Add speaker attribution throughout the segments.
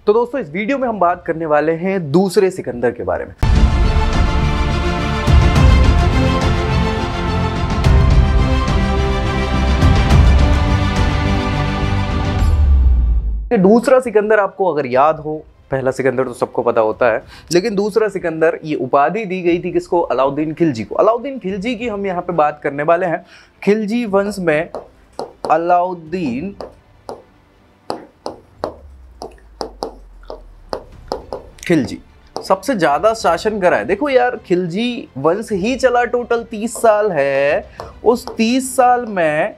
Speaker 1: तो दोस्तों, इस वीडियो में हम बात करने वाले हैं दूसरे सिकंदर के बारे में। दूसरा सिकंदर आपको अगर याद हो, पहला सिकंदर तो सबको पता होता है, लेकिन दूसरा सिकंदर ये उपाधि दी गई थी किसको? अलाउद्दीन खिलजी को। अलाउद्दीन खिलजी की हम यहाँ पे बात करने वाले हैं। खिलजी वंश में अलाउद्दीन खिलजी सबसे ज्यादा शासन करा है। देखो यार, खिलजी वंश ही चला टोटल 30 साल है। उस 30 साल में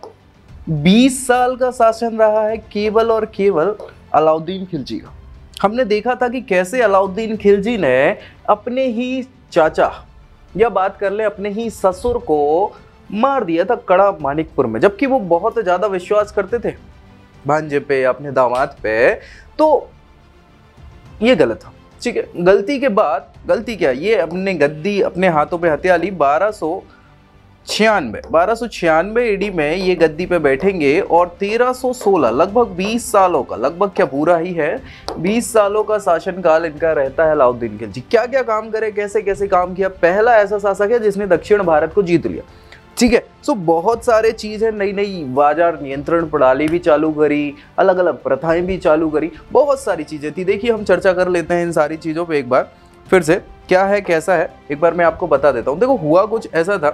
Speaker 1: 20 साल का शासन रहा है केवल और केवल अलाउद्दीन खिलजी का। हमने देखा था कि कैसे अलाउद्दीन खिलजी ने अपने ही चाचा या बात कर ले अपने ही ससुर को मार दिया था कड़ा मानिकपुर में, जबकि वो बहुत ज़्यादा विश्वास करते थे भांजे पे, अपने दामाद पे। तो ये गलत था, ठीक है। गलती के बाद गलती क्या, ये अपने गद्दी अपने हाथों पे हथिया ली। 1296 एडी में ये गद्दी पे बैठेंगे और 1316 लगभग 20 सालों का, लगभग क्या पूरा ही है, 20 सालों का शासनकाल इनका रहता है अलाउद्दीन खिलजी। क्या क्या काम करे, कैसे कैसे काम किया? पहला ऐसा शासक है जिसने दक्षिण भारत को जीत लिया, ठीक है। सो बहुत सारे चीज़ है, नई नई बाजार नियंत्रण प्रणाली भी चालू करी, अलग अलग प्रथाएं भी चालू करी, बहुत सारी चीज़ें थी। देखिए, हम चर्चा कर लेते हैं इन सारी चीज़ों पे एक बार फिर से। क्या है, कैसा है, एक बार मैं आपको बता देता हूँ। देखो, हुआ कुछ ऐसा था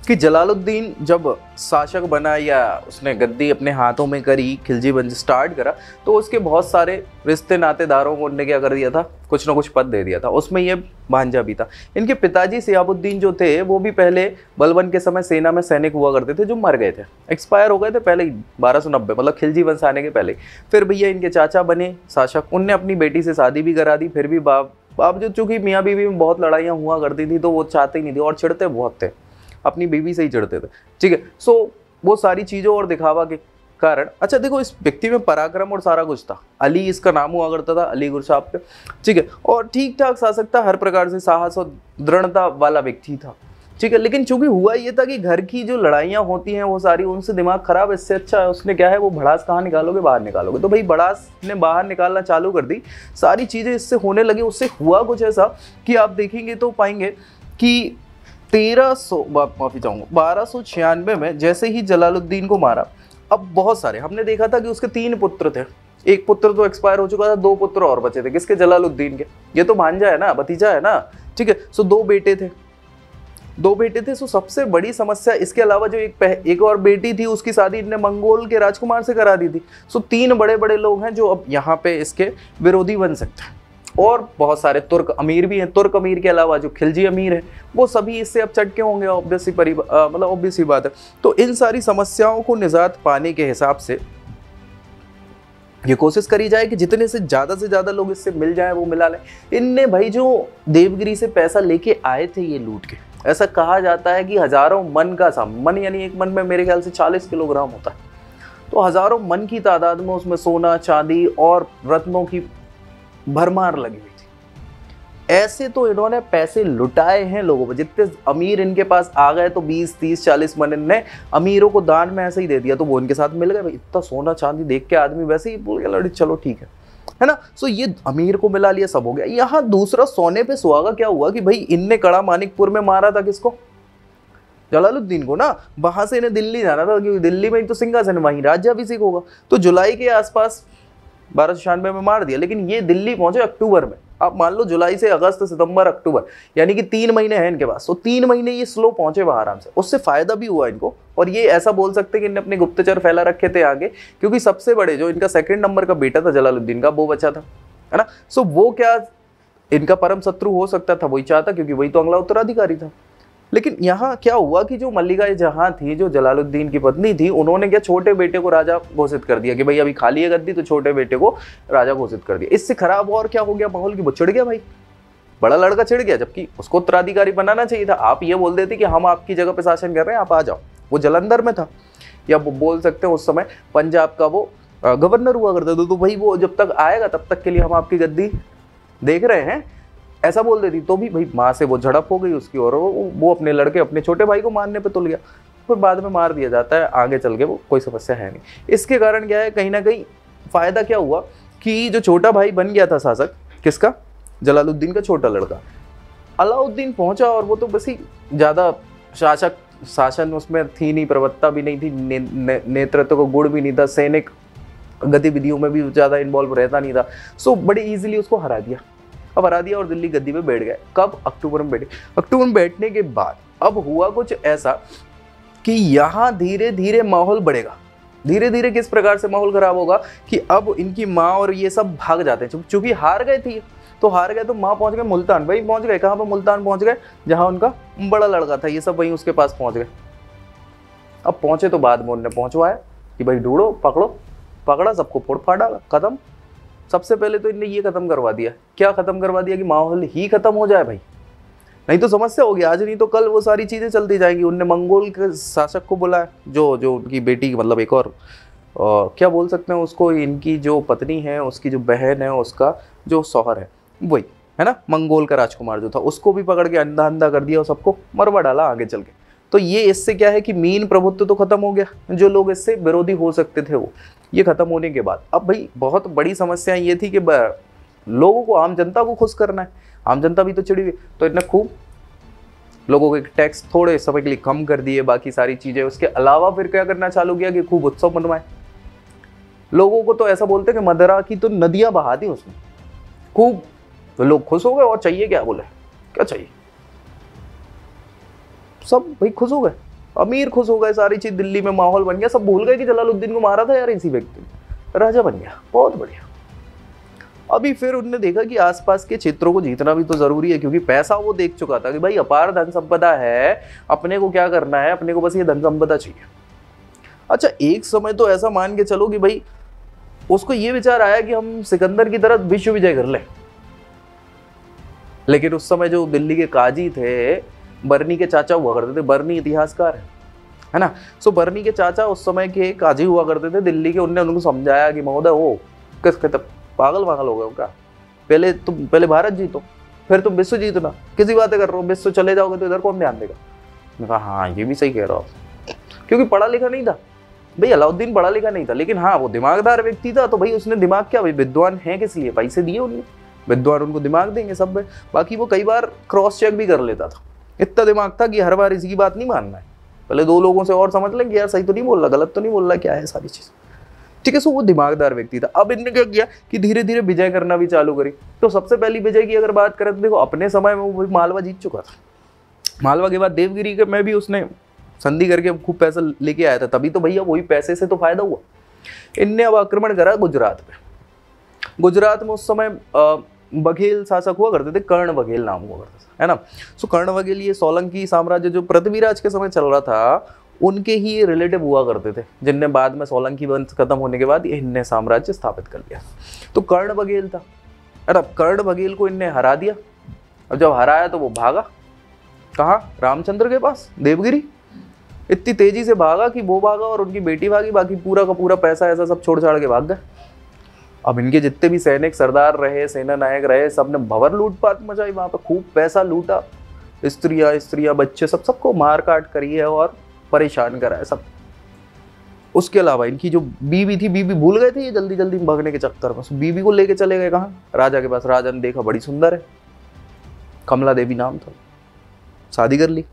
Speaker 1: कि जलालुद्दीन जब शासक बना या उसने गद्दी अपने हाथों में करी, खिलजी वंश स्टार्ट करा, तो उसके बहुत सारे रिश्ते नातेदारों को उनने क्या कर दिया था, कुछ ना कुछ पद दे दिया था। उसमें ये भांजा भी था। इनके पिताजी सियाबुद्दीन जो थे वो भी पहले बलबन के समय सेना में सैनिक हुआ करते थे, जो मर गए थे, एक्सपायर हो गए थे पहले ही 1290, मतलब खिलजी वंश आने के पहले। फिर भैया इनके चाचा बने शासक, उनने अपनी बेटी से शादी भी करा दी। फिर भी बावजूद चूंकि मियाँ बीवी में बहुत लड़ाइयाँ हुआ करती थी, तो वो चाहते ही नहीं थे और चिढ़ते बहुत थे, अपनी बीवी से ही चिढ़ते थे, ठीक है। सो वो सारी चीज़ों और दिखावा के कारण, अच्छा देखो, इस व्यक्ति में पराक्रम और सारा कुछ था। अली इसका नाम हुआ करता था, अली गुरसाब पे, ठीक है। और ठीक ठाक शासक था, हर प्रकार से साहस और दृढ़ता वाला व्यक्ति था, ठीक है। लेकिन चूंकि हुआ ये था कि घर की जो लड़ाइयाँ होती हैं वो सारी, उनसे दिमाग खराब। इससे अच्छा है उसने क्या है, वो भड़ास कहाँ निकालोगे, बाहर निकालोगे। तो भाई भड़ास ने बाहर निकालना चालू कर दी, सारी चीज़ें इससे होने लगी। उससे हुआ कुछ ऐसा कि आप देखेंगे तो पाएंगे कि 1296 में जैसे ही जलालुद्दीन को मारा, अब बहुत सारे, हमने देखा था कि उसके 3 पुत्र थे। एक पुत्र तो एक्सपायर हो चुका था, 2 पुत्र और बचे थे। किसके? जलालुद्दीन के। ये तो भांजा है ना, भतीजा है ना, ठीक है। सो 2 बेटे थे। सो सबसे बड़ी समस्या, इसके अलावा जो एक और बेटी थी, उसकी शादी इनने मंगोल के राजकुमार से करा दी थी। सो 3 बड़े बड़े लोग हैं जो अब यहाँ पे इसके विरोधी बन सकते हैं। और बहुत सारे तुर्क अमीर भी हैं। तुर्क अमीर के अलावा जो खिलजी अमीर हैं, वो सभी इससे अब चटके होंगे, ऑब्वियस ही बात है। तो इन सारी समस्याओं को निजात पाने के हिसाब से ये कोशिश करी जाए कि जितने से ज़्यादा लोग इससे मिल जाएं, वो मिला लें। इनने भाई जो देवगिरी से पैसा लेके आए थे ये लूट के, ऐसा कहा जाता है कि हजारों मन का मन, यानी एक मन में मेरे ख्याल से 40 किलोग्राम होता है। तो हजारों मन की तादाद में उसमें सोना, चांदी और रत्नों की भरमार लगी हुई थी। ऐसे तो इन्होंने पैसे लुटाए हैं लोगों पर। जितने अमीर इनके पास आ गए, तो 20, 30, 40 मन इनने अमीरों को दान में ऐसे ही दे दिया, तो वो इनके साथ मिल गए। भाई इतना सोना चांदी देख के आदमी वैसे ही बोल गया, लड़ी चलो ठीक है ना। सो ये अमीर को मिला लिया, सब हो गया। यहाँ दूसरा सोने पे सुहागा क्या हुआ कि भाई इनने कड़ा मानिकपुर में मारा था किसको? जलालुद्दीन को ना। वहां से इन्हें दिल्ली जाना था, क्योंकि दिल्ली में ही तो सिंहासन, वहीं राज्याभिषेक होगा। तो जुलाई के आसपास 1296 में मार दिया। लेकिन ये दिल्ली पहुंचे अक्टूबर में। आप मान लो जुलाई से अगस्त, सितंबर, अक्टूबर, यानी कि 3 महीने हैं इनके पास। तो 3 महीने ये स्लो पहुंचे वहां आराम से। उससे फायदा भी हुआ इनको। और ये ऐसा बोल सकते हैं कि इन्हें अपने गुप्तचर फैला रखे थे आगे, क्योंकि सबसे बड़े जो इनका 2nd नंबर का बेटा था जलालुद्दीन का, वो बचा था, है ना। सो वो क्या इनका परम शत्रु हो सकता था, वही चाहता, क्योंकि वही तो अगला उत्तराधिकारी था। लेकिन यहाँ क्या हुआ कि जो मल्लिका जहां थी, जो जलालुद्दीन की पत्नी थी, उन्होंने क्या छोटे बेटे को राजा घोषित कर दिया कि भाई अभी खाली है गद्दी, तो छोटे बेटे को राजा घोषित कर दिया। इससे खराब और क्या हो गया माहौल की, वो चिढ़ गया भाई, बड़ा लड़का चिढ़ गया। जबकि उसको उत्तराधिकारी बनाना चाहिए था। आप ये बोल देते कि हम आपकी जगह पे शासन कर रहे हैं, आप आ जाओ। वो जलंधर में था, या वो बोल सकते हैं उस समय पंजाब का वो गवर्नर हुआ करता था। तो भाई वो जब तक आएगा तब तक के लिए हम आपकी गद्दी देख रहे हैं, ऐसा बोल देती। तो भी भाई माँ से वो झड़प हो गई उसकी, और वो अपने लड़के अपने छोटे भाई को मारने पे तुल गया। फिर बाद में मार दिया जाता है, आगे चल के वो कोई समस्या है नहीं। इसके कारण क्या है, कहीं ना कहीं फायदा क्या हुआ कि जो छोटा भाई बन गया था शासक, किसका, जलालुद्दीन का छोटा लड़का, अलाउद्दीन पहुंचा और वो तो बस ही ज़्यादा शासन उसमें थी नहीं, प्रवत्ता भी नहीं थी, नेतृत्व को गुण भी नहीं था, सैनिक गतिविधियों में भी ज़्यादा इन्वॉल्व रहता नहीं था। सो बड़े इजीली उसको हरा दिया। अब हरा दिया और दिल्ली गद्दी पे बैठ गए। कब? अक्टूबर में बैठे। अक्टूबर में बैठने के बाद अब हुआ कुछ ऐसा कि यहाँ धीरे धीरे माहौल बढ़ेगा। धीरे धीरे किस प्रकार से माहौल खराब होगा कि अब इनकी माँ और ये सब भाग जाते हैं, चूंकि हार गए थे तो हार गए, तो माँ पहुंच गए मुल्तान। भाई पहुंच गए कहाँ पर? मुल्तान पहुंच गए, जहाँ उनका बड़ा लड़का था, ये सब वहीं उसके पास पहुंच गए। अब पहुंचे तो बाद में उन्होंने पहुंचवाया कि भाई ढूंढो, पकड़ो, पकड़ा, सबको फोड़ फाड़ा, खत्म। सबसे पहले तो इनने ये खत्म करवा दिया। क्या खत्म करवा दिया? कि माहौल ही खत्म हो जाए भाई, नहीं तो समस्या होगी। आज नहीं तो कल वो सारी चीजें चलती जाएंगी। उनने मंगोल के शासक को बुलाया, जो उनकी बेटी, मतलब एक और क्या बोल सकते हैं उसको, इनकी जो पत्नी है, उसकी जो बहन है, उसका जो शौहर है, वही है ना, मंगोल का राजकुमार जो था, उसको भी पकड़ के अंधा अंधा कर दिया और सबको मरवा डाला आगे चल के। तो ये इससे क्या है कि मीन प्रभुत्व तो खत्म हो गया, जो लोग इससे विरोधी हो सकते थे वो, ये खत्म होने के बाद अब भाई बहुत बड़ी समस्या ये थी कि लोगों को, आम जनता को खुश करना है। आम जनता भी तो चिड़ी हुई, तो इतने खूब लोगों के टैक्स थोड़े समय के लिए कम कर दिए, बाकी सारी चीजें। उसके अलावा फिर क्या करना चालू किया कि खूब उत्सव मनवाए। लोगों को तो ऐसा बोलते कि मदरा की तो नदियां बहा दी उसने खूब, तो लोग खुश हो गए। और चाहिए क्या? बोले क्या चाहिए? सब भाई खुश हो गए, अमीर खुश हो गए, सारी चीज दिल्ली में माहौल बन गया। सब भूल गए कि जलालुद्दीन को मारा था यार इसी व्यक्ति ने, राजा बन गया, बहुत बढ़िया। अभी फिर उन्होंने देखा कि आसपास के क्षेत्रों को जीतना भी तो जरूरी है, क्योंकि पैसा वो देख चुका था कि भाई अपार धन संपदा है, अपने को क्या करना है, अपने को बस ये धन संपदा चाहिए। अच्छा, एक समय तो ऐसा मान के चलो कि भाई उसको ये विचार आया कि हम सिकंदर की तरह विश्व विजय कर लें। लेकिन उस समय जो दिल्ली के काजी थे, बर्नी के चाचा हुआ करते थे, बर्नी इतिहासकार है ना, सो बर्नी के चाचा उस समय के काजी हुआ करते थे दिल्ली के। उनने उनको समझाया कि महोदय वो किस पागल हो गए हो क्या? पहले भारत जीतो, फिर तुम विश्व जीतना, किसी बातें कर रहे हो? विश्व चले जाओगे तो इधर कौन ध्यान देगा? मैंने कहा हाँ ये भी सही कह रहे हो आप, क्योंकि पढ़ा लिखा नहीं था भाई, अलाउद्दीन पढ़ा लिखा नहीं था, लेकिन हाँ वो दिमागदार व्यक्ति था। तो भाई उसने दिमाग क्या, भाई विद्वान है किस लिए? पैसे दिए उन्हें, विद्वान उनको दिमाग देंगे सब। बाकी वो कई बार क्रॉस चेक भी कर लेता था, इतना दिमाग था कि हर बार इसी की बात नहीं मानना है, पहले दो लोगों से और समझ लेंगे यार सही तो नहीं बोल रहा, गलत तो नहीं बोल रहा, क्या है सारी चीज, ठीक है। सो वो दिमागदार व्यक्ति था। अब इनने क्या किया कि धीरे धीरे विजय करना भी चालू करी। तो सबसे पहली विजय की अगर बात करें तो देखो, अपने समय में वो मालवा जीत चुका था। मालवा के बाद देवगिरी के में भी उसने संधि करके खूब पैसा लेके आया था, तभी तो भैया वही पैसे से तो फायदा हुआ। इनने अब आक्रमण करा गुजरात पे। गुजरात में उस समय बघेल शासक हुआ करते थे, कर्ण बघेल नाम हुआ करता था, है ना। सो कर्ण बघेल ये सोलंकी साम्राज्य जो पृथ्वीराज के समय चल रहा था, उनके ही रिलेटिव हुआ करते थे, जिनने बाद में सोलंकी वंश खत्म होने के बाद इनने साम्राज्य स्थापित कर लिया। तो कर्ण बघेल था, अरे कर्ण बघेल को इनने हरा दिया। अब जब हराया तो वो भागा कहाँ? रामचंद्र के पास, देवगिरी। इतनी तेजी से भागा कि वो भागा और उनकी बेटी भागी, बाकी पूरा का पूरा पैसा ऐसा सब छोड़ छाड़ के भाग गए। अब इनके जितने भी सैनिक सरदार रहे, सेना नायक रहे, सबने भंवर लूटपाट मचाई, वहां पर खूब पैसा लूटा, स्त्रियां बच्चे सबको मार काट करी है और परेशान करा है सब। उसके अलावा इनकी जो बीवी थी, बीवी भूल गए थे ये जल्दी जल्दी भागने के चक्कर में, बीवी को लेके चले गए कहाँ? राजा के पास। राजा ने देखा बड़ी सुंदर है, कमला देवी नाम था, शादी कर ली।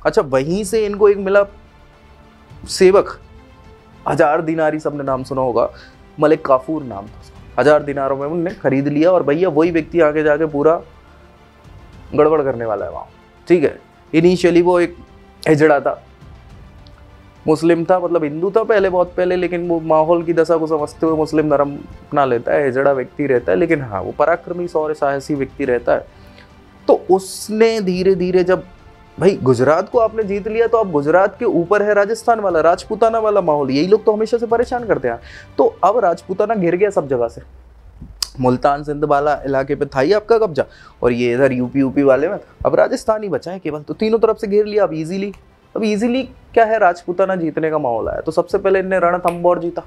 Speaker 1: अच्छा, वहीं से इनको एक मिला सेवक, 1000 दिनारी, सबने नाम सुना होगा, मलिक काफूर नाम था। 1000 दिनारों में उनने खरीद लिया और भैया वही व्यक्ति आगे जाके पूरा गड़बड़ करने वाला है वहाँ, ठीक है। इनिशियली वो एक हिजड़ा था, मुस्लिम था, मतलब हिंदू था पहले, बहुत पहले, लेकिन वो माहौल की दशा को समझते हुए मुस्लिम धर्म अपना लेता है, हिजड़ा व्यक्ति रहता है, लेकिन हाँ वो पराक्रमी शौर्य साहसी व्यक्ति रहता है। तो उसने धीरे धीरे, जब भाई गुजरात को आपने जीत लिया तो अब गुजरात के ऊपर है राजस्थान वाला, राजपूताना वाला माहौल, यही लोग तो हमेशा से परेशान करते हैं। तो अब राजपूताना घिर गया सब जगह से, मुल्तान सिंध वाला इलाके पे था ही आपका कब्जा, और ये इधर यूपी वाले में, अब राजस्थान ही बचा है केवल। तो तीनों तरफ से घेर लिया। अब इजीली क्या है, राजपूताना जीतने का माहौल आया। तो सबसे पहले इन्हें रणथंबोर जीता।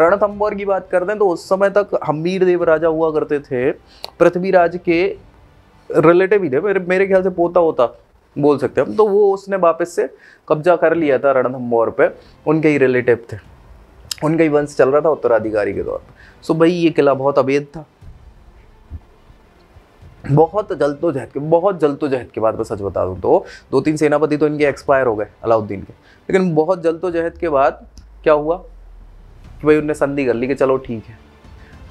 Speaker 1: रणथंबोर की बात करते हैं तो उस समय तक हम्मीर देव राजा हुआ करते थे, पृथ्वीराज के रिलेटिव ही थे, मेरे ख्याल से पोता होता बोल सकते हैं हम। तो वो उसने वापस से कब्जा कर लिया था रणथंबोर पे, उनके ही रिलेटिव थे। उनका ही वंश चल रहा था उत्तराधिकारी के तौर पर। सो भाई ये किला बहुत अवैध था। बहुत जल्दोजहद के बाद मैं सच बता दूं तो 2-3 सेनापति तो इनके एक्सपायर हो गए अलाउद्दीन के, लेकिन बहुत जल्दोजहद के बाद क्या हुआ कि भाई उनने संधि कर ली कि चलो ठीक है।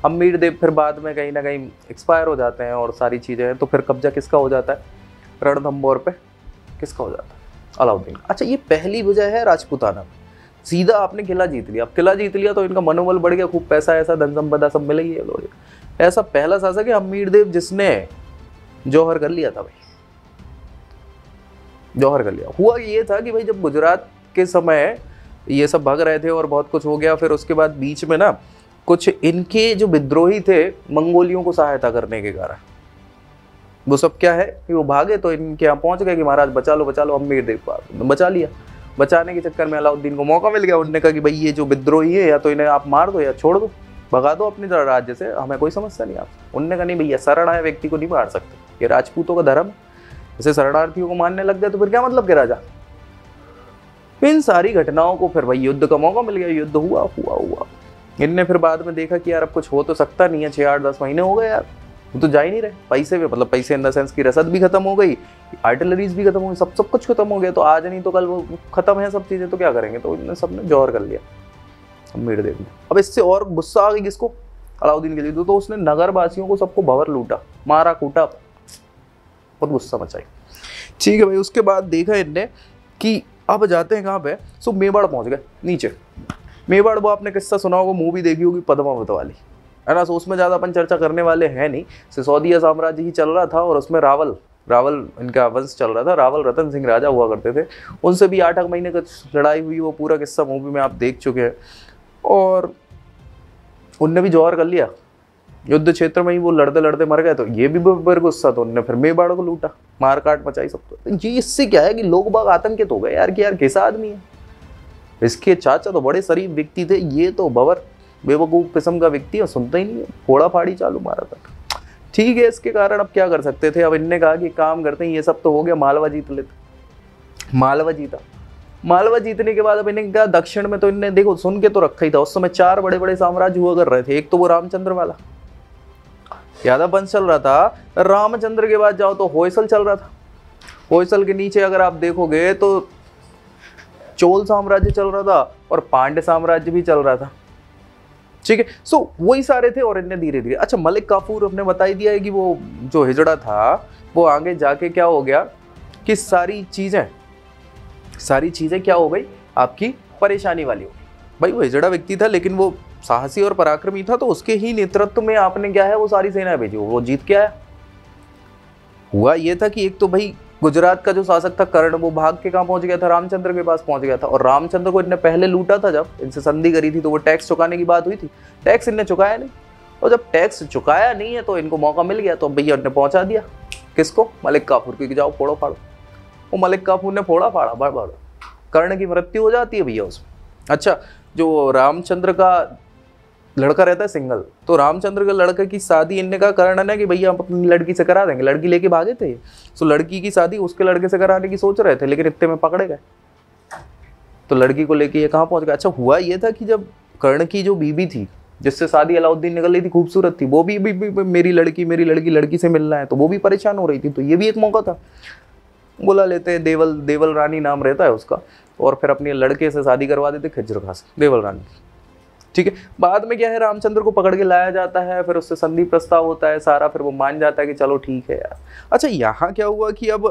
Speaker 1: अमीर देव फिर बाद में कहीं ना कहीं एक्सपायर हो जाते हैं और सारी चीज़ें हैं, तो फिर कब्जा किसका हो जाता है? रणथंभौर पे किसका हो जाता है? अलाउद्दीन। अच्छा, ये पहली वजह है राजपूताना में। सीधा आपने किला जीत लिया। अब किला जीत लिया तो इनका मनोबल बढ़ गया, खूब पैसा ऐसा धन संपदा सब मिल गई है। ऐसा पहला शासक है अमीर देव जिसने जौहर कर लिया था भाई, जौहर कर लिया। हुआ ये था कि भाई जब गुजरात के समय ये सब भाग रहे थे और बहुत कुछ हो गया, फिर उसके बाद बीच में ना कुछ इनके जो विद्रोही थे मंगोलियों को सहायता करने के कारण, वो सब क्या है कि वो भागे तो इनके यहाँ पहुंच गए कि महाराज बचा लो अमीर देव को। बचा लिया। बचाने के चक्कर में अलाउद्दीन को मौका मिल गया। उन्होंने कहा कि भाई ये जो विद्रोही है या तो इन्हें आप मार दो या छोड़ दो, भगा दो अपनी राज्य से, हमें कोई समस्या नहीं आपसे। उन्होंने कहा नहीं भैया, शरण आए व्यक्ति को नहीं मार सकते, ये राजपूतों का धर्म है। जैसे शरणार्थियों को मारने लग जाए तो फिर क्या मतलब के राजा। इन सारी घटनाओं को फिर भाई युद्ध का मौका मिल गया। युद्ध हुआ। इनने फिर बाद में देखा कि यार अब कुछ हो तो सकता नहीं है, 6-8-10 महीने हो गए यार, वो तो जा ही नहीं रहे। पैसे में मतलब पैसे इन द सेंस की रसद भी खत्म हो गई, आर्टिलरीज भी खत्म हो गई, सब कुछ खत्म हो गया। तो आज नहीं तो कल वो खत्म है सब चीजें, तो क्या करेंगे? तो इन्होंने सबने जौहर कर लिया अमीर देव ने। अब इससे और गुस्सा आ गई किसको? अलाउद्दीन के लिए। तो उसने नगर वासियों को सबको भंवर लूटा, मारा कूटा, बहुत गुस्सा मचाई। ठीक है भाई, उसके बाद देखा इनने कि अब जाते हैं कहाँ पे? सो मेवाड़ पहुंच गए नीचे। मेवाड़ वो आपने किस्सा सुना होगा, मूवी देखी होगी पद्मावत वाली, है ना। सो उसमें ज़्यादा अपन चर्चा करने वाले हैं नहीं। सिसोदिया साम्राज्य ही चल रहा था और उसमें रावल इनका वंश चल रहा था। रावल रतन सिंह राजा हुआ करते थे, उनसे भी 8-8 महीने का लड़ाई हुई। वो पूरा किस्सा मूवी में आप देख चुके हैं। और उनने भी जौहर कर लिया युद्ध क्षेत्र में ही, वो लड़ते लड़ते मर गए। तो ये भी बराबर गुस्सा, तो उनने फिर मेवाड़ को लूटा, मार काट मचाई सब। तो जी इससे क्या है कि लोग बाग आतंकित हो गए यार कि यार कैसा आदमी है। इसके चाचा तो बड़े शरीफ व्यक्ति थे, ये तो बवर बेवकूफ किस्म का व्यक्ति है, सुनता ही नहीं है, फोड़ा फाड़ी चालू मारा था। ठीक है, इसके कारण अब क्या कर सकते थे? अब इनने कहा कि काम करते हैं, ये सब तो हो गया, मालवा जीत लेते। मालवा जीता। मालवा जीतने के बाद अब इन्हें क्या, दक्षिण में तो इनने देखो सुन के तो रखा ही था। उस समय 4 बड़े बड़े साम्राज्य हुआ कर रहे थे। एक तो वो रामचंद्र वाला यादव वंश चल रहा था। रामचंद्र के बाद जाओ तो होयसल चल रहा था। होयसल के नीचे अगर आप देखोगे तो चोल साम्राज्य चल रहा था और पांड्य साम्राज्य भी चल रहा था। ठीक है, सो वही सारे थे। और इनने धीरे धीरे, अच्छा मलिक काफूर हमने बता ही दिया है कि वो जो हिजड़ा था वो आगे जाके क्या हो गया कि सारी चीजें क्या हो गई, आपकी परेशानी वाली हो गई। भाई वो हिजड़ा व्यक्ति था लेकिन वो साहसी और पराक्रमी था, तो उसके ही नेतृत्व में आपने क्या है वो सारी सेना भेजी, वो जीत के आया। हुआ ये था कि एक तो भाई गुजरात का जो शासक था कर्ण, वो भाग के कहाँ पहुंच गया था? रामचंद्र के पास पहुंच गया था। और रामचंद्र को इनने पहले लूटा था, जब इनसे संधि करी थी तो वो टैक्स चुकाने की बात हुई थी। टैक्स इनने चुकाया नहीं, और जब टैक्स चुकाया नहीं है तो इनको मौका मिल गया, तो भैया ने पहुंचा दिया किसको? मलिक काफूर को, कि जाओ फोड़ो फाड़ो। वो मलिक काफूर ने फोड़ा फाड़ा, बड़ कर्ण की मृत्यु हो जाती है भैया उसमें। अच्छा, जो रामचंद्र का लड़का रहता है सिंगल, तो रामचंद्र के लड़के की शादी इनने कहा कर्ण ने कि भैया हम अपनी लड़की से करा देंगे। लड़की लेके भागे थे, तो लड़की की शादी उसके लड़के से कराने की सोच रहे थे, लेकिन इतने में पकड़े गए। तो लड़की को लेके ये कहाँ पहुंच गया? अच्छा, हुआ ये था कि जब कर्ण की जो बीबी थी जिससे शादी अलाउद्दीन निकल रही थी, खूबसूरत थी, वो भी मेरी लड़की से मिलना है, तो वो भी परेशान हो रही थी। तो ये भी एक मौका था, बुला लेते हैं। देवल रानी नाम रहता है उसका, और फिर अपने लड़के से शादी करवा देते खिज्र खां से, देवल रानी। ठीक है, बाद में क्या है, रामचंद्र को पकड़ के लाया जाता है, फिर उससे संधि प्रस्ताव होता है सारा, फिर वो मान जाता है कि चलो ठीक है यार। अच्छा, यहाँ क्या हुआ कि अब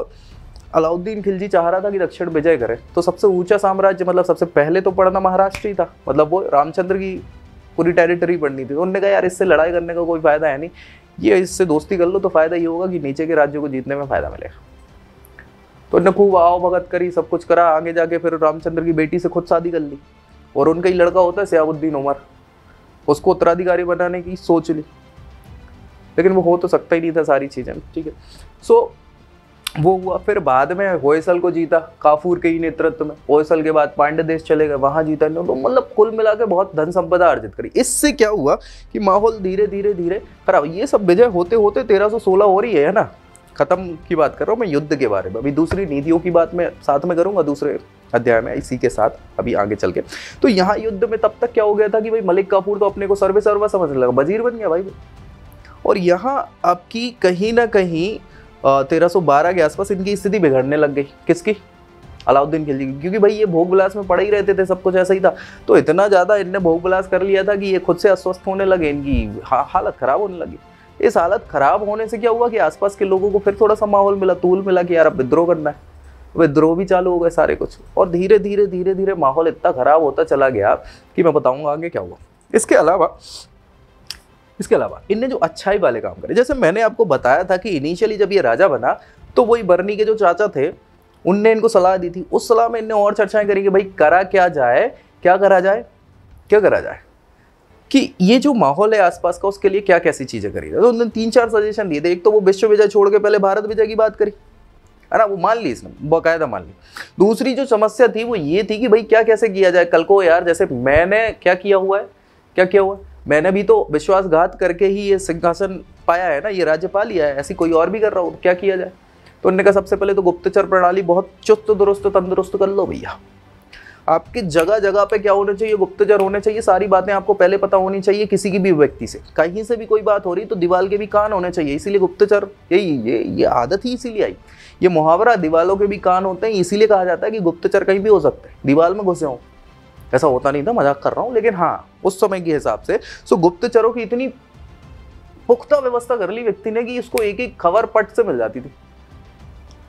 Speaker 1: अलाउद्दीन खिलजी चाह रहा था कि दक्षिण विजय करे, तो सबसे ऊंचा साम्राज्य मतलब सबसे पहले तो पड़ना महाराष्ट्र ही था, मतलब वो रामचंद्र की पूरी टेरिटरी पड़नी थी। तो उन्होंने कहा यार इससे लड़ाई करने का कोई फायदा है नहीं, ये इससे दोस्ती कर लो तो फायदा ये होगा कि नीचे के राज्यों को जीतने में फायदा मिलेगा। तो उन्होंने खूब आओ भगत करी, सब कुछ करा। आगे जाके फिर रामचंद्र की बेटी से खुद शादी कर ली, और उनका ही लड़का होता है सियाबुद्दीन उमर, उसको उत्तराधिकारी बनाने की सोच ली, लेकिन वो हो तो सकता ही नहीं था सारी चीजें। ठीक है, सो वो हुआ। फिर बाद में होयसल को जीता काफूर के ही नेतृत्व में। होयसल के बाद पांड्य देश चले गए, वहां जीता। तो मतलब कुल मिला के बहुत धन संपदा अर्जित करी। इससे क्या हुआ कि माहौल धीरे धीरे खराब। ये सब विजय होते होते 1316 हो रही है ना, खत्म की बात कर रहा हूँ मैं युद्ध के बारे में। अभी दूसरी नीतियों की बात मैं साथ में करूंगा दूसरे, अध्याय में इसी के साथ अभी आगे चल के। तो यहाँ युद्ध में तब तक क्या हो गया था कि भाई मलिक काफूर तो अपने को सर्वे सर्वा समझने लगा, वजीर बन गया भाई। और यहाँ आपकी कहीं ना कहीं 1312 के आसपास इनकी स्थिति बिगड़ने लग गई। किसकी? अलाउद्दीन खिलजी की। क्योंकि भाई ये भोग विलास में पड़े ही रहते थे, सब कुछ ऐसा ही था। तो इतना ज़्यादा इनने भोग विलास कर लिया था कि ये खुद से अस्वस्थ होने लगे, इनकी हालत खराब होने लगी। इस हालत खराब होने से क्या हुआ कि आसपास के लोगों को फिर थोड़ा सा माहौल मिला, तूल मिला कि यार अब विद्रोह करना है। विद्रोह भी चालू हो गए सारे कुछ, और धीरे धीरे धीरे धीरे माहौल इतना खराब होता चला गया कि मैं बताऊंगा आगे क्या हुआ। इसके अलावा इनने जो अच्छाई वाले काम करे, जैसे मैंने आपको बताया था कि इनिशियली जब ये राजा बना तो वही बर्नी के जो चाचा थे उनने इनको सलाह दी थी। उस सलाह में इनने और चर्चाएं करी कि भाई करा क्या जाए, क्या करा जाए कि ये जो माहौल है आसपास का उसके लिए क्या कैसी चीजें करी। तो उन्होंने 3-4 सजेशन दिए थे। एक तो वो विश्व विजय छोड़ के पहले भारत विजय की बात करी, है ना, वो मान ली इसने, बाकायदा मान ली। दूसरी जो समस्या थी वो ये थी कि भाई क्या कैसे किया जाए कल को, यार जैसे मैंने क्या किया हुआ है, मैंने भी तो विश्वासघात करके ही ये सिंहासन पाया है ना, ये राज्य पा लिया है, ऐसी कोई और भी कर रहा हो, क्या किया जाए। तो उन्होंने कहा सबसे पहले तो गुप्तचर प्रणाली बहुत चुस्त दुरुस्त तंदुरुस्त कर लो भैया। आपकी जगह जगह पे क्या होना चाहिए, गुप्तचर होने चाहिए, सारी बातें आपको पहले पता होनी चाहिए। किसी की भी व्यक्ति से कहीं से भी कोई बात हो रही तो दीवाल के भी कान होने चाहिए, इसीलिए गुप्तचर ये आदत ही इसीलिए आई। ये मुहावरा दीवालों के भी कान होते हैं, इसीलिए कहा जाता है कि गुप्तचर कहीं भी हो सकते हैं, दीवाल में घुसे हों। ऐसा होता नहीं था, मजाक कर रहा हूँ, लेकिन हाँ उस समय के हिसाब से गुप्तचरों की इतनी पुख्ता व्यवस्था कर ली व्यक्ति ने कि इसको एक एक खबर पट से मिल जाती थी।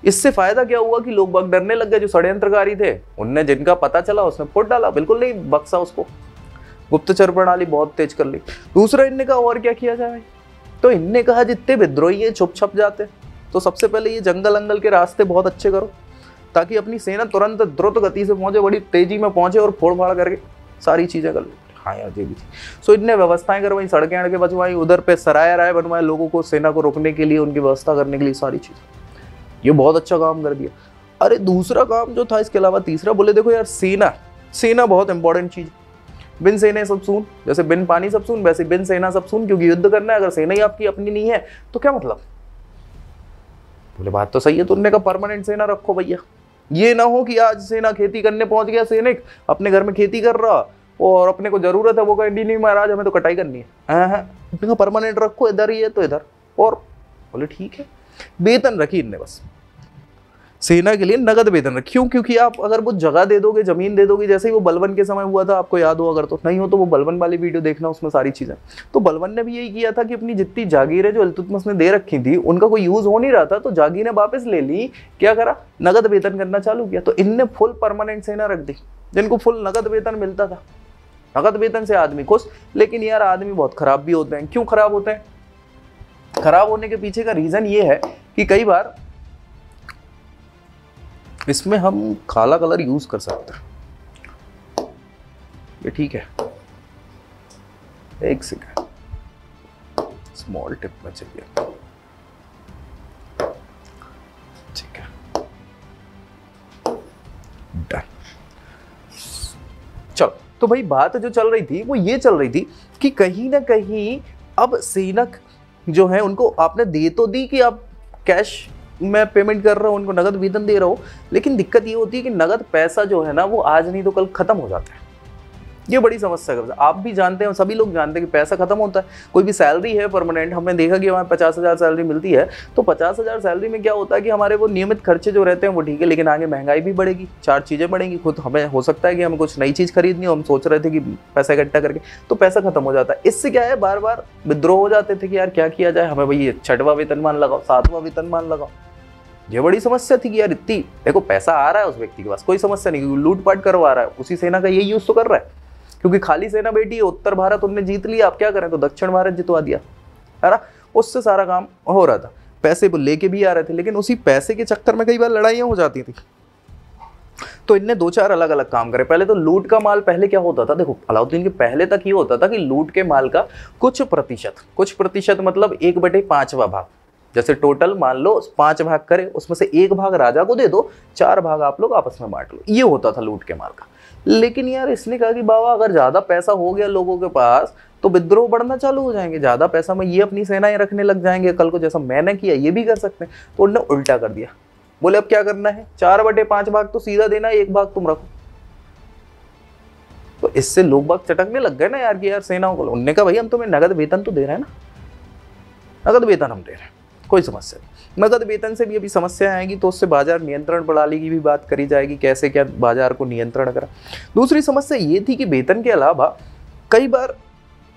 Speaker 1: इससे फायदा क्या हुआ कि लोग बाग डरने लग गए, जो षड्यंत्रकारी थे उनने, जिनका पता चला उसने फोड़ डाला, बिल्कुल नहीं बख्शा उसको। गुप्तचर प्रणाली बहुत तेज कर ली। दूसरा इनने कहा और क्या किया जाए, तो इनने कहा जितने विद्रोही है छुप छप जाते, तो सबसे पहले ये जंगल अंगल के रास्ते बहुत अच्छे करो ताकि अपनी सेना तुरंत द्रुत गति से पहुंचे, बड़ी तेजी में पहुंचे और फोड़ फाड़ करके सारी चीजें कर लो। हाँ यार ये भी थी। सो इनने व्यवस्थाएं करवाई, सड़कें अड़के बचवाई, उधर पे सराय राय बनवाए लोगों को, सेना को रोकने के लिए, उनकी व्यवस्था करने के लिए, सारी चीजें। ये बहुत अच्छा काम कर दिया। अरे दूसरा काम जो था इसके अलावा, तीसरा बोले देखो यार सेना बहुत इंपॉर्टेंट चीज। बिन सेने सब सून, जैसे बिन पानी सब सून, वैसे बिन सेना सब सून, क्योंकि युद्ध करना है। अगर सेना ही आपकी अपनी नहीं है तो क्या मतलब। बोले बात तो सही है। तो उन्होंने कहा परमानेंट सेना रखो भैया, ये ना हो कि आज सेना खेती करने पहुंच गया, सैनिक अपने घर में खेती कर रहा और अपने को जरूरत है वो कहे नहीं महाराज हमें तो कटाई करनी है। परमानेंट रखो, इधर ही है तो इधर। और बोले ठीक है। वेतन रखी इनने, बस सेना के लिए नगद वेतन रखी। क्यों? क्योंकि आप अगर वो जगह दे दोगे, जमीन दे दोगे, जैसे ही वो बलबन के समय हुआ था, आपको याद हो, अगर तो नहीं हो तो वो बलबन वाली वीडियो देखना, उसमें सारी चीजें। तो बलबन ने भी यही किया था कि अपनी जितनी जागीरें जो इल्तुतमिश ने दे रखी थी उनका कोई यूज हो नहीं रहा था, तो जागीरें वापस ले ली। क्या करा? नगद वेतन करना चालू किया। तो इनने फुल परमानेंट सेना रख दी जिनको फुल नगद वेतन मिलता था। नगद वेतन से आदमी खुश, लेकिन यार आदमी बहुत खराब भी होते हैं। क्यों खराब होते हैं? खराब होने के पीछे का रीजन ये है कि कई बार इसमें हम काला कलर यूज कर सकते हैं। ये ठीक है, एक सेकंड, स्मॉल टिप में चाहिए। ठीक है, डन। चलो, तो भाई बात जो चल रही थी वो ये चल रही थी कि कहीं ना कहीं अब सेनक जो है उनको आपने दे तो दी कि आप कैश में पेमेंट कर रहा हूँ, उनको नगद वेतन दे रहा हूँ, लेकिन दिक्कत ये होती है कि नगद पैसा जो है ना वो आज नहीं तो कल खत्म हो जाता है। ये बड़ी समस्या है। आप भी जानते हैं, सभी लोग जानते हैं कि पैसा खत्म होता है। कोई भी सैलरी है परमानेंट, हमने देखा कि हमें 50,000 सैलरी मिलती है, तो 50,000 सैलरी में क्या होता है कि हमारे वो नियमित खर्चे जो रहते हैं वो ठीक है, लेकिन आगे महंगाई भी बढ़ेगी, 4 चीज़ें बढ़ेंगी। खुद हमें हो सकता है कि हमें कुछ नई चीज़ खरीदनी हो, हम सोच रहे थे कि पैसा इकट्ठा करके, तो पैसा खत्म हो जाता है। इससे क्या है, बार बार विद्रोह हो जाते थे कि यार क्या किया जाए, हमें भाई 6वां वेतनमान लगाओ, 7वां वेतनमान लगाओ। ये बड़ी समस्या थी कि यार इतनी, देखो पैसा आ रहा है उस व्यक्ति के पास, कोई समस्या नहीं, क्योंकि लूटपाट करवा रहा है, उसी सेना का यही यूज तो कर रहा है, क्योंकि खाली सेना बैठी है। उत्तर भारत उनने जीत लिया, आप क्या करें, तो दक्षिण भारत जितवा दिया, है ना। उससे सारा काम हो रहा था, पैसे वो लेके भी आ रहे थे, लेकिन उसी पैसे के चक्कर में कई बार लड़ाइयां हो जाती थी। तो इनने 2-4 अलग अलग काम करे। पहले तो लूट का माल, पहले क्या होता था, देखो अलाउद्दीन के पहले तक ये होता था कि लूट के माल का कुछ प्रतिशत मतलब 1/5वां भाग, जैसे टोटल मान लो 5 भाग करे, उसमें से 1 भाग राजा को दे दो, 4 भाग आप लोग आपस में बांट लो। ये होता था लूट के माल का। लेकिन यार इसने कहा कि बाबा अगर ज्यादा पैसा हो गया लोगों के पास तो विद्रोह बढ़ना चालू हो जाएंगे, ज्यादा पैसा में ये अपनी सेनाएं रखने लग जाएंगे, कल को जैसा मैंने किया ये भी कर सकते हैं। तो उन्होंने उल्टा कर दिया, बोले अब क्या करना है, 4/5 भाग तो सीधा देना है, 1 भाग तुम रखो। तो इससे लोग बाग चटकने लग गए ना यार कि यार सेनाओं को, उन्होंने कहा भाई हम तुम्हें नगद वेतन तो दे रहे हैं ना, नगद वेतन हम दे रहे हैं, कोई समस्या नहीं। नगद वेतन से भी अभी समस्या आएगी तो उससे बाजार नियंत्रण प्रणाली की भी बात करी जाएगी, कैसे क्या बाजार को नियंत्रण करा। दूसरी समस्या ये थी कि वेतन के अलावा कई बार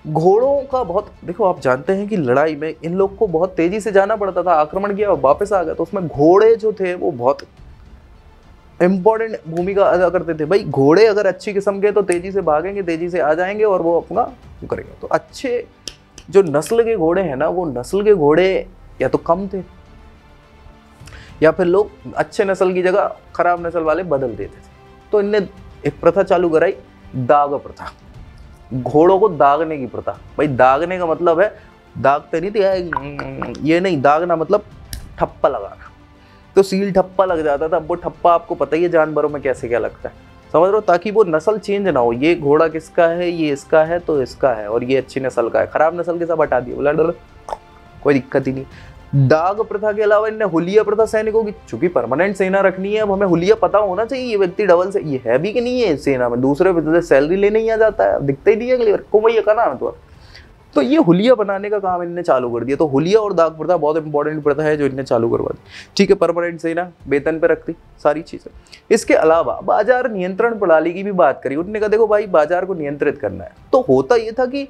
Speaker 1: घोड़ों का बहुत, देखो आप जानते हैं कि लड़ाई में इन लोग को बहुत तेजी से जाना पड़ता था, आक्रमण किया वापस आ गया, तो उसमें घोड़े जो थे वो बहुत इंपॉर्टेंट भूमिका अदा करते थे। भाई घोड़े अगर अच्छी किस्म के तो तेजी से भागेंगे, तेजी से आ जाएंगे और वो अपना करेंगे। तो अच्छे जो नस्ल के घोड़े हैं ना, वो नस्ल के घोड़े या तो कम थे या फिर लोग अच्छे नस्ल की जगह खराब नस्ल वाले बदल देते थे। तो इनने एक प्रथा चालू कराई, दाग प्रथा, घोड़ों को दागने की प्रथा। भाई दागने का मतलब है दागते नहीं थे, ये नहीं, दागना मतलब ठप्पा लगाना। तो सील ठप्पा लग जाता था। अब वो ठप्पा आपको पता ही है जानवरों में कैसे क्या लगता है, समझ रहे हो, ताकि वो नस्ल चेंज ना हो, ये घोड़ा किसका है, ये इसका है तो इसका है, और ये अच्छी नस्ल का है, खराब नस्ल के सब हटा दिए, बोला कोई दिक्कत ही नहीं। दाग प्रथा के अलावा इनने हुलिया प्रथा सैनिकों की, चूंकि परमानेंट सेना रखनी है, अब हमें हुलिया पता होना चाहिए ये व्यक्ति डबल से ये है भी कि नहीं है सेना में, दूसरे पे सैलरी लेने ही आ जाता है, दिखता ही नहीं है अगली बार को भैया का नाम है तो ये हुलिया बनाने का काम इनने चालू कर दिया। तो हुलिया और दाग प्रथा बहुत इंपॉर्टेंट प्रथा है जो इनने चालू करवा दी। ठीक है, परमानेंट सेना वेतन पे रखती सारी चीजें। इसके अलावा बाजार नियंत्रण प्रणाली की भी बात करी। उन्होंने कहा देखो भाई बाजार को नियंत्रित करना है। तो होता ये था कि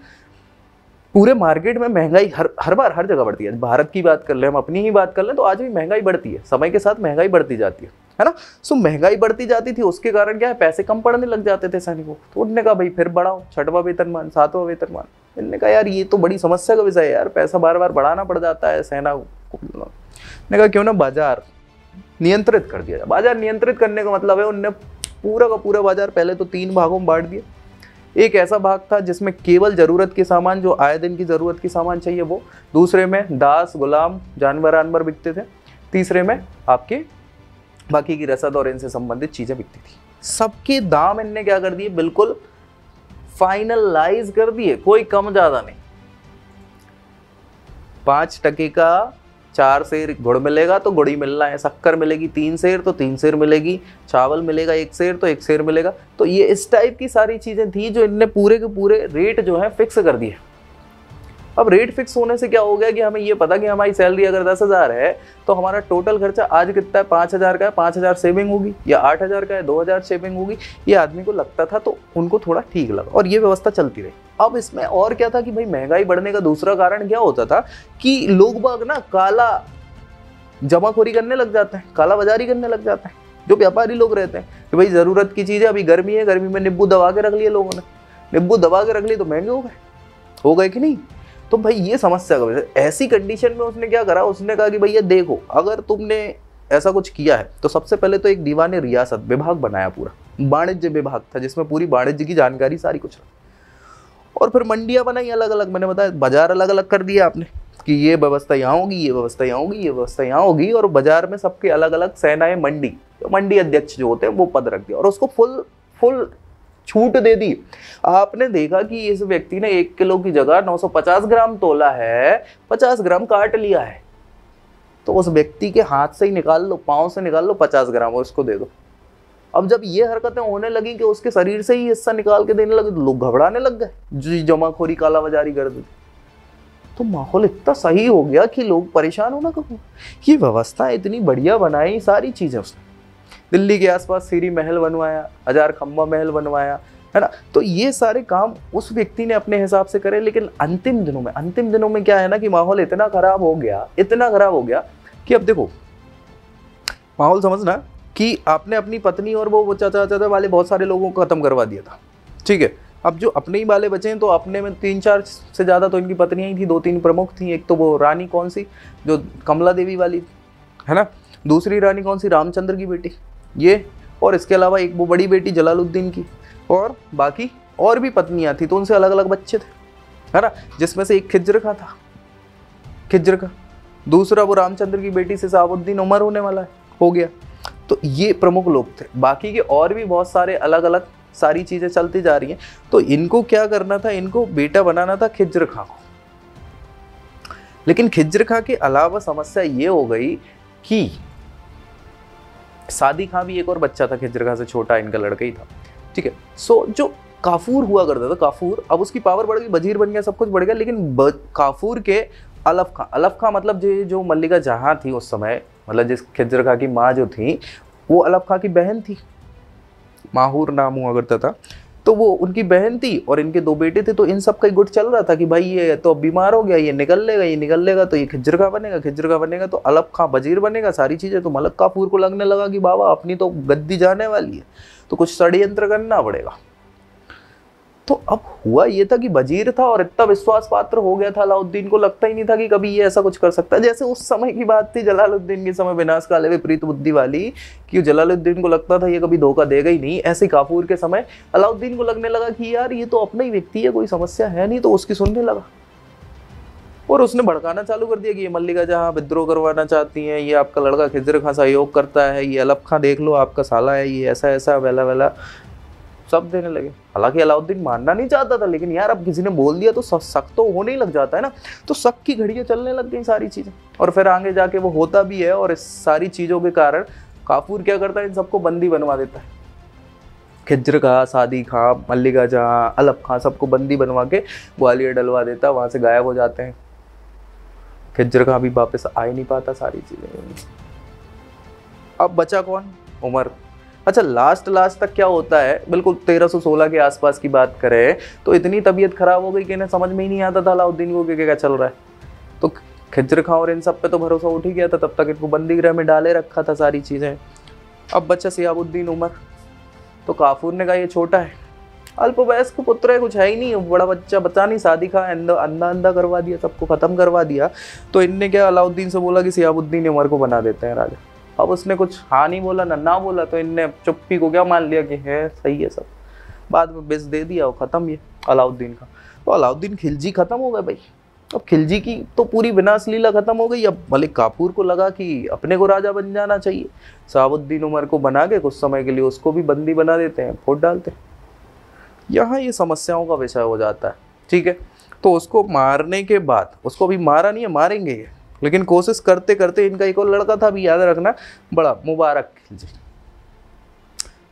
Speaker 1: पूरे मार्केट में महंगाई हर बार हर जगह बढ़ती है। भारत की बात कर ले, हम अपनी ही बात कर लें तो आज भी महंगाई बढ़ती है, समय के साथ महंगाई बढ़ती जाती है ना। सो महंगाई बढ़ती जाती थी, उसके कारण क्या है, पैसे कम पड़ने लग जाते थे सैनिकों। तो उन्होंने कहा भाई फिर बढ़ाओ 6वां वेतनमान, 7वां वेतनमान। इन्होंने कहा यार ये तो बड़ी समस्या का विषय है यार, पैसा बार बार बढ़ाना पड़ जाता है सेना को। ने कहा क्यों ना बाजार नियंत्रित कर दिया जाए। बाजार नियंत्रित करने का मतलब है उनने पूरा का पूरा बाजार पहले तो 3 भागों में बांट दिया। एक ऐसा भाग था जिसमें केवल जरूरत के सामान, जो आए दिन की जरूरत के सामान चाहिए वो, दूसरे में दास गुलाम जानवर बिकते थे, तीसरे में आपके बाकी की रसद और इनसे संबंधित चीजें बिकती थी। सबके दाम इनने क्या कर दिए, बिल्कुल फाइनलाइज कर दिए, कोई कम ज्यादा नहीं। 5 टके का 4 सेर गुड़ मिलेगा तो गुड़ ही मिलना है, शक्कर मिलेगी 3 सेर तो 3 सेर मिलेगी, चावल मिलेगा 1 सेर तो 1 सेर मिलेगा। तो ये इस टाइप की सारी चीजें थी जो इनने पूरे के पूरे रेट जो है फिक्स कर दिए। अब रेट फिक्स होने से क्या हो गया कि हमें ये पता कि हमारी सैलरी अगर 10,000 है तो हमारा टोटल खर्चा आज कितना है, 5,000 का है, 5,000 सेविंग होगी, या 8,000 का है 2,000 सेविंग होगी। ये आदमी को लगता था तो उनको थोड़ा ठीक लगा और ये व्यवस्था चलती रही। अब इसमें और क्या था कि भाई महंगाई बढ़ने का दूसरा कारण क्या होता था कि लोग बाग ना काला जमाखोरी करने लग जाते हैं, काला बाजारी करने लग जाते हैं। जो व्यापारी लोग रहते हैं कि भाई जरूरत की चीज है, अभी गर्मी है, गर्मी में नींबू दबा के रख लिए लोगों ने, नींबू दबा के रख लिए तो महंगे हो गए कि नहीं। तो भाई ये समस्या का वजह, ऐसी कंडीशन में उसने क्या करा, उसने कहा कि भैया देखो अगर तुमने ऐसा कुछ किया है तो सबसे पहले तो एक दीवान रियासत विभाग बनाया, पूरा वाणिज्य विभाग था जिसमें पूरी वाणिज्य की जानकारी सारी कुछ रहा। और फिर मंडियां बनाई अलग अलग, मैंने बताया बाजार अलग अलग कर दिया आपने कि ये व्यवस्था यहाँ होगी, ये व्यवस्था यहाँ होगी, ये व्यवस्था यहाँ होगी, और बाजार में सबके अलग अलग सेनाएं, मंडी अध्यक्ष जो होते हैं वो पद रख दिया और उसको फुल छूट दे दी। आपने देखा कि इस व्यक्ति ने 1 किलो की जगह 950 ग्राम तोला है, 50 ग्राम काट लिया है, तो उस व्यक्ति के हाथ से ही निकाल लो, पांव से निकाल लो 50 ग्राम और उसको दे दो। अब जब ये हरकतें होने लगी कि उसके शरीर से ही हिस्सा निकाल के देने लगे तो लोग घबराने लग गए, जो जमाखोरी कालाबाजारी कर देते। तो माहौल इतना सही हो गया कि लोग परेशान होना कब। ये व्यवस्था इतनी बढ़िया बनाई, सारी चीजें उसने दिल्ली के आसपास सीरी महल बनवाया, 1000 खंबा महल बनवाया, है ना। तो ये सारे काम उस व्यक्ति ने अपने हिसाब से करे। लेकिन अंतिम दिनों में क्या है ना कि माहौल इतना खराब हो गया कि अब देखो माहौल समझना कि आपने अपनी पत्नी और वो चाचा वाले बहुत सारे लोगों को खत्म करवा दिया था, ठीक है। अब जो अपने ही वाले बचे हैं तो अपने में 3-4 से ज्यादा तो इनकी पत्नियां ही थी, 2-3 प्रमुख थी। एक तो वो रानी कौन सी, जो कमला देवी वाली, है ना। दूसरी रानी कौन सी, रामचंद्र की बेटी ये, और इसके अलावा एक वो बड़ी बेटी जलालुद्दीन की, और बाकी और भी पत्नियां थी तो उनसे अलग अलग बच्चे थे, है ना। जिसमें से एक खिज्र का, दूसरा वो रामचंद्र की बेटी से साबुद्दीन उमर होने वाला है, हो गया। तो ये प्रमुख लोग थे। बाकी के और भी बहुत सारे अलग अलग सारी चीजें चलती जा रही हैं। तो इनको क्या करना था, इनको बेटा बनाना था खिज्र खां को। लेकिन खिज्र खां के अलावा समस्या ये हो गई कि सादी खां भी एक और बच्चा था खिज्र खां से छोटा, इनका लड़का ही था, ठीक है। सो जो काफूर हुआ करता था, काफूर, अब उसकी पावर बढ़ गई, वजीर बन गया, सब कुछ बढ़ गया, लेकिन काफूर के अलफ खां मतलब जो मल्लिका जहां थी उस समय, मतलब जिस खिज्र खां की माँ जो थी वो अलफ खां की बहन थी, माहूर नाम हुआ करता था, तो वो उनकी बहन थी और इनके 2 बेटे थे। तो इन सब का गुट चल रहा था कि भाई ये तो अब बीमार हो गया, ये निकल लेगा तो ये खिज्र खां बनेगा तो अलफ खां वजीर बनेगा, सारी चीज़ें। तो मलक काफूर को लगने लगा कि बाबा अपनी तो गद्दी जाने वाली है, तो कुछ षड्यंत्र करना पड़ेगा। तो अब हुआ ये था कि वजीर था और इतना विश्वास पात्र हो गया था अलाउद्दीन को, लगता ही नहीं था कि कभी ये ऐसा कुछ कर सकता है। जैसे उस समय की बात थी जलालुद्दीन के समय, विनाश काले विपरीत बुद्धि वाली, कि जलालुद्दीन को लगता था ये कभी धोखा देगा ही नहीं। ऐसे काफूर के समय अलाउद्दीन को लगने लगा कि यार ये तो अपना ही व्यक्ति है, कोई समस्या है नहीं, तो उसकी सुनने लगा और उसने भड़काना चालू कर दिया कि ये मल्लिका जहां विद्रोह करवाना चाहती हैं, ये आपका लड़का खिज्र खां सहयोग करता है, ये अलफ खां देख लो आपका साला है, ये ऐसा वेला वेला सब देने लगे। हालांकि अलाउद्दीन मानना नहीं चाहता था, लेकिन यार अब किसी ने बोल दिया तो शक तो होने ही लग जाता है ना। तो शक की घड़ियां चलने लग गई सारी चीजें, और फिर आगे जाके वो होता भी है। और इस सारी चीजों के कारण काफूर क्या करता है, इन सबको बंदी बनवा देता है। खिज्र खां, सादी खां, मल्लिका जहां, अलफ खां, सबको बंदी बनवा के ग्वालियर डलवा देता है, वहां से गायब हो जाते हैं। खिज्र खां भी वापस आ ही नहीं पाता, सारी चीजें। अब बचा कौन? उमर। अच्छा, लास्ट तक क्या होता है, बिल्कुल 1316 के आसपास की बात करें तो इतनी तबीयत खराब हो गई कि इन्हें समझ में ही नहीं आता था अलाउद्दीन को क्या चल रहा है। तो खिज्र खां और इन सब पे तो भरोसा उठ ही गया था, तब तक इनको बंदी गृह में डाले रखा था सारी चीजें। अब बच्चा सियाबुद्दीन उमर। तो काफूर ने कहा ये छोटा है, अल्पवयस्क पुत्र है, कुछ है ही नहीं, बड़ा बच्चा नहीं, शादी खा अंधा करवा दिया, सबको खत्म करवा दिया। तो इनने क्या अलाउद्दीन से बोला कि सियाबुद्दीन उमर को बना देते हैं राजा। अब उसने कुछ हाँ नहीं बोला ना बोला, तो इनने चुप्पी को क्या मान लिया कि है सही है सब। बाद में बेच दे दिया, वो खत्म ये अलाउद्दीन का। तो अलाउद्दीन खिलजी खत्म हो गए भाई। अब खिलजी की तो पूरी विनाश लीला खत्म हो गई। अब मलिक काफूर को लगा कि अपने को राजा बन जाना चाहिए, शहाबुद्दीन उमर को बना के कुछ समय के लिए उसको भी बंदी बना देते हैं, फोड़ डालते हैं। यहाँ ये समस्याओं का विषय हो जाता है, ठीक है। तो उसको मारने के बाद, उसको भी मारा नहीं है, मारेंगे ये, लेकिन कोशिश करते करते इनका एक और लड़का था भी, याद रखना, बड़ा मुबारक खिलजी।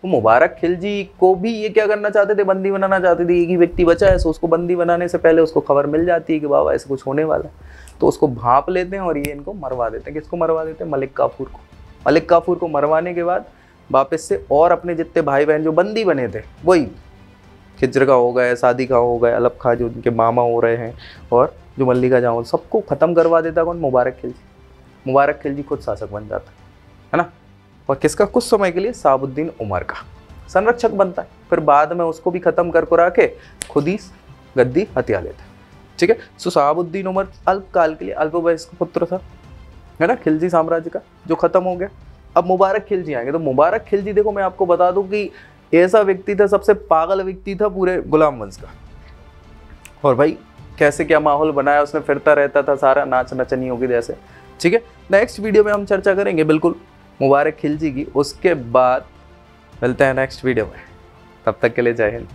Speaker 1: तो मुबारक खिलजी को भी ये क्या करना चाहते थे, बंदी बनाना चाहते थे। एक ही व्यक्ति बचा है, सो उसको बंदी बनाने से पहले उसको खबर मिल जाती है कि बाबा ऐसे कुछ होने वाला है, तो उसको भांप लेते हैं और ये इनको मरवा देते हैं। किसको मरवा देते हैं? मलिक काफूर को। मलिक काफूर को मरवाने के बाद वापस से और अपने जितने भाई बहन जो बंदी बने थे, वही खिज्र खां हो गए, सादी खां हो गए, अलफ खां जो उनके मामा हो रहे हैं, और जो मल्लिका जहां, सबको खत्म करवा देता कौन? मुबारक खिलजी। मुबारक खिलजी खुद शासक बन जाता है ना। और किसका? कुछ समय के लिए शहाबुद्दीन उमर का संरक्षक बनता है। फिर बाद में उसको भी खत्म कर के खुद ही गद्दी हत्या लेता है, ठीक है। सो शहाबुद्दीन उमर अल्पकाल के लिए अल्पवयस्क पुत्र था, है ना, खिलजी साम्राज्य का, जो खत्म हो गया। अब मुबारक खिलजी आएंगे। तो मुबारक खिलजी, देखो मैं आपको बता दूं कि ऐसा व्यक्ति था, सबसे पागल व्यक्ति था पूरे गुलाम वंश का। और भाई कैसे क्या माहौल बनाया उसने, फिरता रहता था सारा नाच नचनियों की जैसे, ठीक है। नेक्स्ट वीडियो में हम चर्चा करेंगे बिल्कुल मुबारक खिलजी की। उसके बाद मिलते हैं नेक्स्ट वीडियो में, तब तक के लिए जय हिंद।